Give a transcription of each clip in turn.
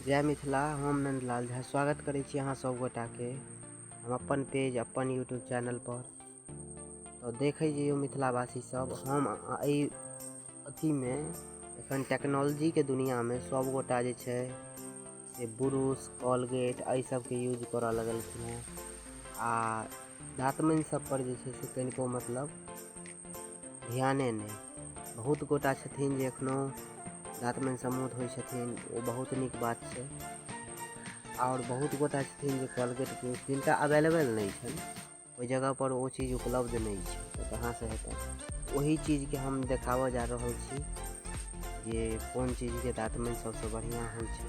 जय मिथिला। हम नंदलाल झा स्वागत करै छी अहाँ सब गोटाके हम अपन पेज अपन यूट्यूब चैनल पर। तो देखै जइयो मिथिलावासी सब, हम एहि अथीमे एखन टेक्नोलॉजीके दुनियामे सब गोटा जे छै से ब्रूश कोलगेट एहि सबके यूज करऽ लगलखिन हैं आ दाँतमनि सब पर जे छै से कनिको मतलब ध्याने नहि। बहुत गोटा छथिन जे एखनो दाँतमनि समूथ होइ छथिन, ओ बहुत नीक बात छै। और बहुत गोटा छथिन जे कोलगेट जिनका अवेलेबल नहीं छनि, ओहि जगह पर वो चीज़ उपलब्ध नहीं छै, तो कहाँ से हेतै। वही चीज़ के हम देखाबऽ जा रहल छी जे कोन चीज़ के दाँतमनि सबसे बढ़िया होइ छै।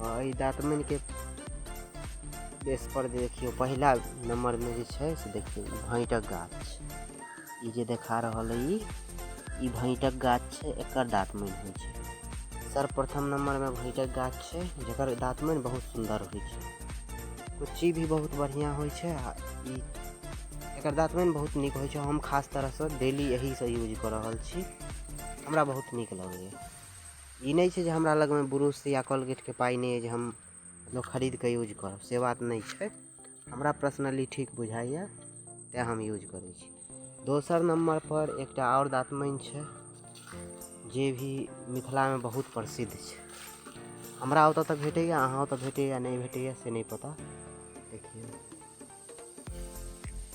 एहि दाँतमनि के बेस पर देखियो, पहिला नंबर में जे छै से देखियो भैंटक गाछ, ई जे देखा रहल है ई भैंटक गाछ छै, एकर दाँतमनि होइ छै। सर्वप्रथम नंबर में भैंटक गाछ छै, जकर दाँतमनि बहुत सुंदर होइ छै। कुच्ची भी बहुत बढ़िया होइ छै आ ई एकर दाँतमनि बहुत नीक होइ छै। हम खास तरह से डेली यही से यूज कर रहल छी, हमरा बहुत नीक लगैया। ई नहीं छै जे हमरा लग में ब्रूश या कोलगेट के पाई नहीं है जे हम मतलब खरीद के यूज करब, से बात नहीं छै। हमरा पर्सनली ठीक बुझाइया तें हम यूज करै छी। दोसर नंबर पर एकटा और दाँतमनि छै जे भी मिथिला में बहुत प्रसिद्ध छै। हमरा ओतऽ तक भेटैया, अहाँ ओतऽ भेटैया नहीं भेटैया से नहीं पता। देखिए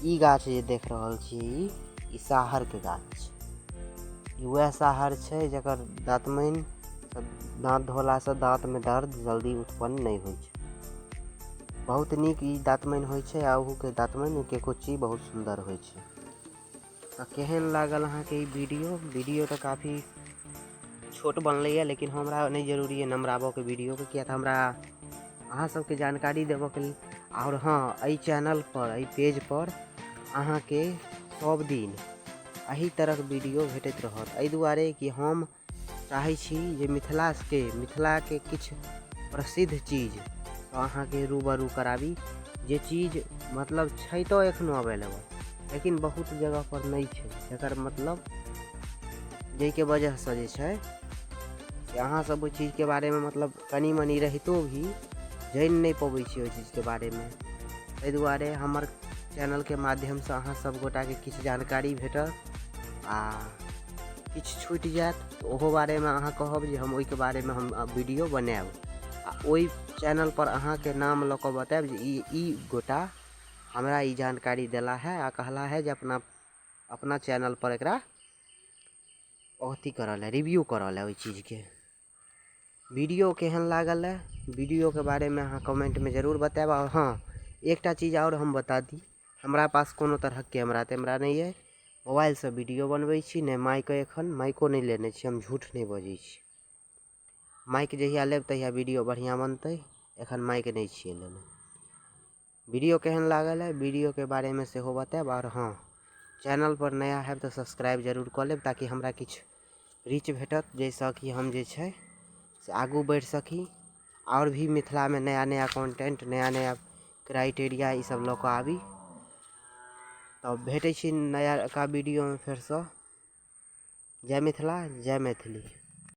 ई गाछ जे देख रहल छी, ई साहर के गाछ छै। वह साहर छै जकर दाँतमनि दाँत धोला से दाँत में दर्द जल्दी उत्पन्न नहीं होइ छै। बहुत नीक ई दाँतमनि होइ छै आ ओहू के दाँतमनि के कुच्ची बहुत सुंदर होइ छै। केहन लागल अहाँके ई वीडियो तो काफ़ी छोट बनलैया, लेकिन हमरा नहीं जरूरी है नमराबऽ के वीडियो के, किया तऽ हमरा अहाँ सबके जानकारी देबऽ के लिए। और हाँ, एहि चैनल पर एहि पेज पर अहाँके सब दिन एही तरह वीडियो भेटैत रहत, एहि दुआरे कि हम चाहै छी जे मिथिला के किछु प्रसिद्ध चीज अहाँके रूबरू कराबी, जे चीज मतलब छै तो एखनो अवेलेबल, लेकिन बहुत जगह पर नहीं छै। जकर मतलब के वजह से जे छै से अहाँ सब ओहि चीज़ के बारे में मतलब कनी मनी रहितो भी जान नहीं पबै छी ओहि चीज़ के बारे में। ताहि दुआरे हमर चैनल के माध्यम से अहाँ सब गोटा के किछु जानकारी भेटत आ किछु छूटि जायत, ओहो बारे में अहाँ कहब जे हम ओहि के बारे में हम वीडियो बनाएब आ ओहि चैनल पर अहाँ के नाम लऽ कऽ बताएब जे ई गोटा हमरा ई जानकारी देला है आ कहला है जे अपना चैनल पर एकरा अथी करल है, रिव्यू करल है ओहि चीज़ के। वीडियो केहन लागल है, वीडियो के बारे में अहाँ कमेंट में जरूर बताएब। और हाँ, एकटा चीज़ और हम बता दी, हमरा पास कोनो तरह कैमरा तैमरा नहीं है, मोबाइल से वीडियो बनबै छी, ने माइक एखन माइको नहीं लेने छी, हम झूठ नहीं बजै छी। माइक जहिया लेब तहिया वीडियो बढ़िया बनतै, एखन माइक नहीं छियै लेने। वीडियो केहन लागल है, वीडियो के बारे में सेहो बताएब। और हाँ, चैनल पर नया है तो सब्सक्राइब जरूर कऽ लेब, ताकि हमरा किछु रीच भेटत, जैसे कि हम जे छै से आगू बढ़ि सकी और भी मिथिला में नया नया कंटेंट, नया नया क्राइटेरिया ई सब लऽ कऽ आबी। तब भेटै छी नया का वीडियो में फेर से। जय मिथिला, जय मैथिली।